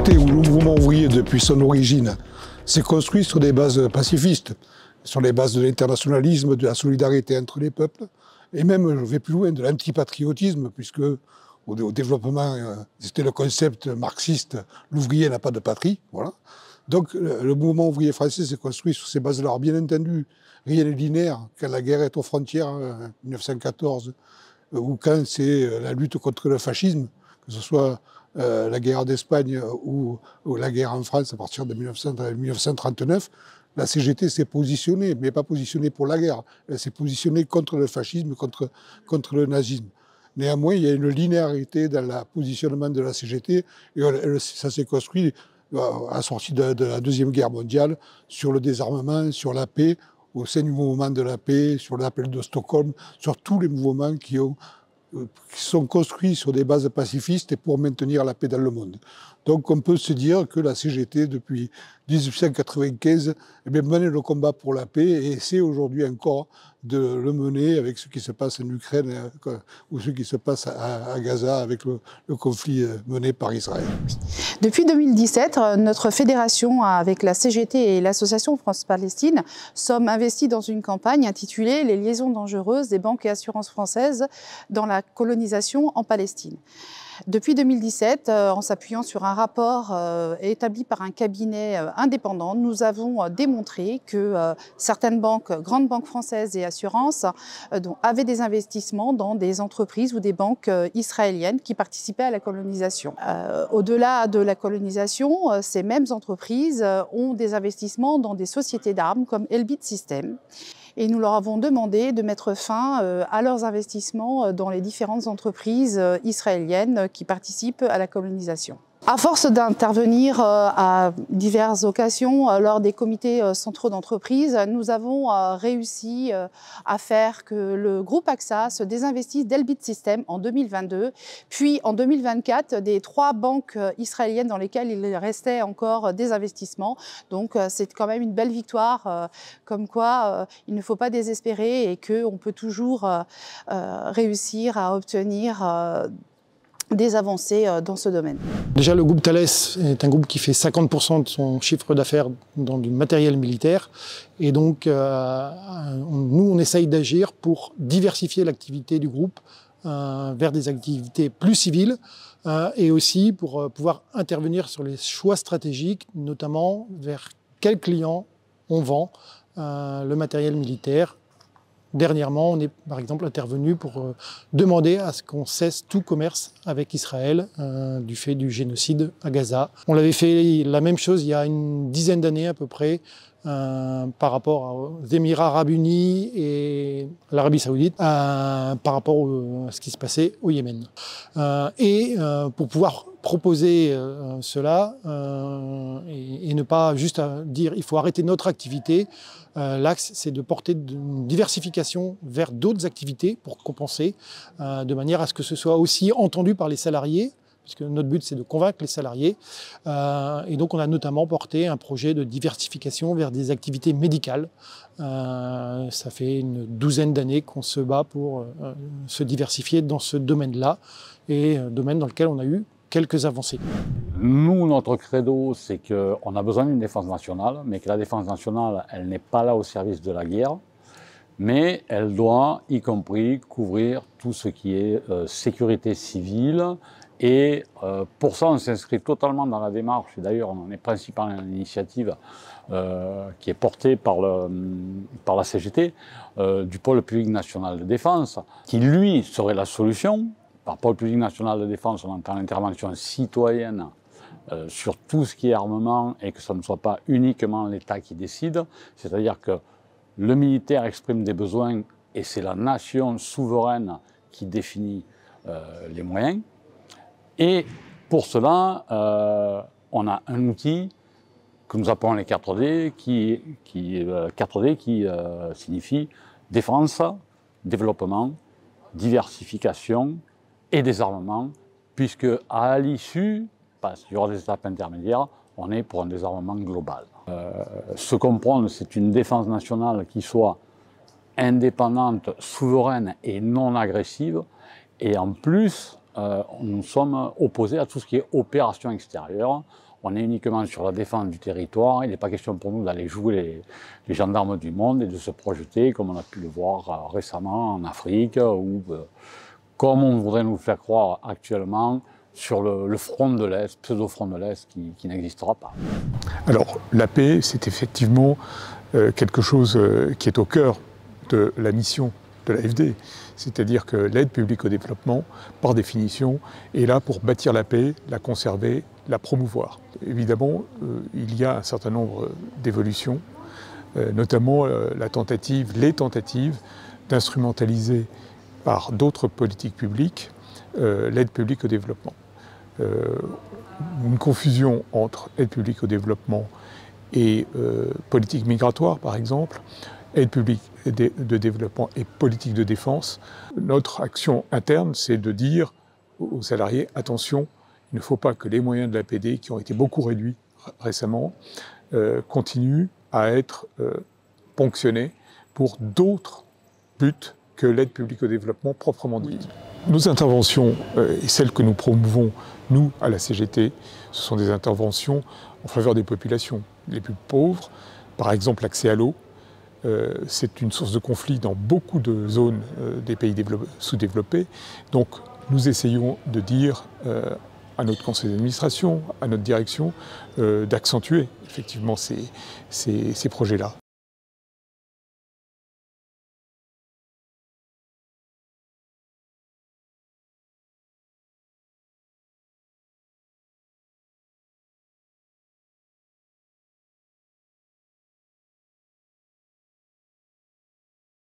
CGT ou le mouvement ouvrier depuis son origine s'est construit sur des bases pacifistes, sur les bases de l'internationalisme, de la solidarité entre les peuples, et même, je vais plus loin, de l'antipatriotisme, puisque au développement, c'était le concept marxiste, l'ouvrier n'a pas de patrie, voilà. Donc le mouvement ouvrier français s'est construit sur ces bases-là. Alors, bien entendu, rien n'est linéaire. Quand la guerre est aux frontières, en 1914, ou quand c'est la lutte contre le fascisme, que ce soit la guerre d'Espagne ou la guerre en France à partir de 1939, la CGT s'est positionnée, mais pas positionnée pour la guerre. Elle s'est positionnée contre le fascisme, contre le nazisme. Néanmoins, il y a une linéarité dans le positionnement de la CGT, et ça s'est construit à la sortie de la Deuxième Guerre mondiale sur le désarmement, sur la paix, au sein du mouvement de la paix, sur l'appel de Stockholm, sur tous les mouvements qui sont construits sur des bases pacifistes et pour maintenir la paix dans le monde. Donc on peut se dire que la CGT, depuis 1895, menait le combat pour la paix et essaie aujourd'hui encore de le mener avec ce qui se passe en Ukraine ou ce qui se passe à Gaza avec le conflit mené par Israël. Depuis 2017, notre fédération avec la CGT et l'association France-Palestine sommes investis dans une campagne intitulée « Les liaisons dangereuses des banques et assurances françaises dans la colonisation en Palestine ». Depuis 2017, en s'appuyant sur un rapport établi par un cabinet indépendant, nous avons démontré que certaines banques, grandes banques françaises et assurances, avaient des investissements dans des entreprises ou des banques israéliennes qui participaient à la colonisation. Au-delà de la colonisation, ces mêmes entreprises ont des investissements dans des sociétés d'armes comme Elbit Systems. Et nous leur avons demandé de mettre fin à leurs investissements dans les différentes entreprises israéliennes qui participent à la colonisation. À force d'intervenir à diverses occasions lors des comités centraux d'entreprise, nous avons réussi à faire que le groupe AXA se désinvestisse d'Elbit Systems en 2022, puis en 2024 des 3 banques israéliennes dans lesquelles il restait encore des investissements. Donc c'est quand même une belle victoire, comme quoi il ne faut pas désespérer et qu'on peut toujours réussir à obtenir des avancées dans ce domaine. Déjà, le groupe Thales est un groupe qui fait 50% de son chiffre d'affaires dans du matériel militaire. Et donc, nous, on essaye d'agir pour diversifier l'activité du groupe vers des activités plus civiles et aussi pour pouvoir intervenir sur les choix stratégiques, notamment vers quels clients on vend le matériel militaire. Dernièrement, on est par exemple intervenu pour demander à ce qu'on cesse tout commerce avec Israël du fait du génocide à Gaza. On l'avait fait la même chose il y a une dizaine d'années à peu près par rapport aux Émirats arabes unis et l'Arabie saoudite par rapport à ce qui se passait au Yémen. Pour pouvoir proposer cela et ne pas juste dire il faut arrêter notre activité, l'axe c'est de porter une diversification vers d'autres activités pour compenser, de manière à ce que ce soit aussi entendu par les salariés, puisque notre but c'est de convaincre les salariés. Et donc on a notamment porté un projet de diversification vers des activités médicales. Ça fait une douzaine d'années qu'on se bat pour se diversifier dans ce domaine-là, et domaine dans lequel on a eu quelques avancées. Nous, notre credo, c'est qu'on a besoin d'une défense nationale, mais que la défense nationale, elle n'est pas là au service de la guerre, mais elle doit, y compris, couvrir tout ce qui est sécurité civile. Et pour ça, on s'inscrit totalement dans la démarche, et d'ailleurs, on est principalement à l'initiative qui est portée par la CGT, du pôle public national de défense, qui, lui, serait la solution. Par pôle public national de défense, on entend l'intervention citoyenne sur tout ce qui est armement et que ce ne soit pas uniquement l'État qui décide. C'est-à-dire que le militaire exprime des besoins et c'est la nation souveraine qui définit les moyens. Et pour cela, on a un outil que nous appelons les 4D, qui signifie défense, développement, diversification et désarmement, puisque à l'issue, parce qu'il y aura des étapes intermédiaires, on est pour un désarmement global. Se comprendre, c'est une défense nationale qui soit indépendante, souveraine et non agressive, et en plus, nous sommes opposés à tout ce qui est opération extérieure. On est uniquement sur la défense du territoire. Il n'est pas question pour nous d'aller jouer les gendarmes du monde et de se projeter, comme on a pu le voir récemment en Afrique, ou comme on voudrait nous faire croire actuellement, sur le front de l'Est, pseudo-front de l'Est, qui n'existera pas. Alors, la paix, c'est effectivement quelque chose qui est au cœur de la mission de l'AFD. C'est-à-dire que l'aide publique au développement, par définition, est là pour bâtir la paix, la conserver, la promouvoir. Évidemment, il y a un certain nombre d'évolutions, notamment les tentatives d'instrumentaliser par d'autres politiques publiques l'aide publique au développement. Une confusion entre aide publique au développement et politique migratoire, par exemple, aide publique de développement et politique de défense. Notre action interne, c'est de dire aux salariés, attention, il ne faut pas que les moyens de l'APD, qui ont été beaucoup réduits récemment, continuent à être ponctionnés pour d'autres buts que l'aide publique au développement proprement dite. Nos interventions, et celles que nous promouvons, nous, à la CGT, ce sont des interventions en faveur des populations les plus pauvres. Par exemple, l'accès à l'eau, c'est une source de conflit dans beaucoup de zones des pays sous-développés. Donc, nous essayons de dire à notre conseil d'administration, à notre direction, d'accentuer effectivement ces projets-là.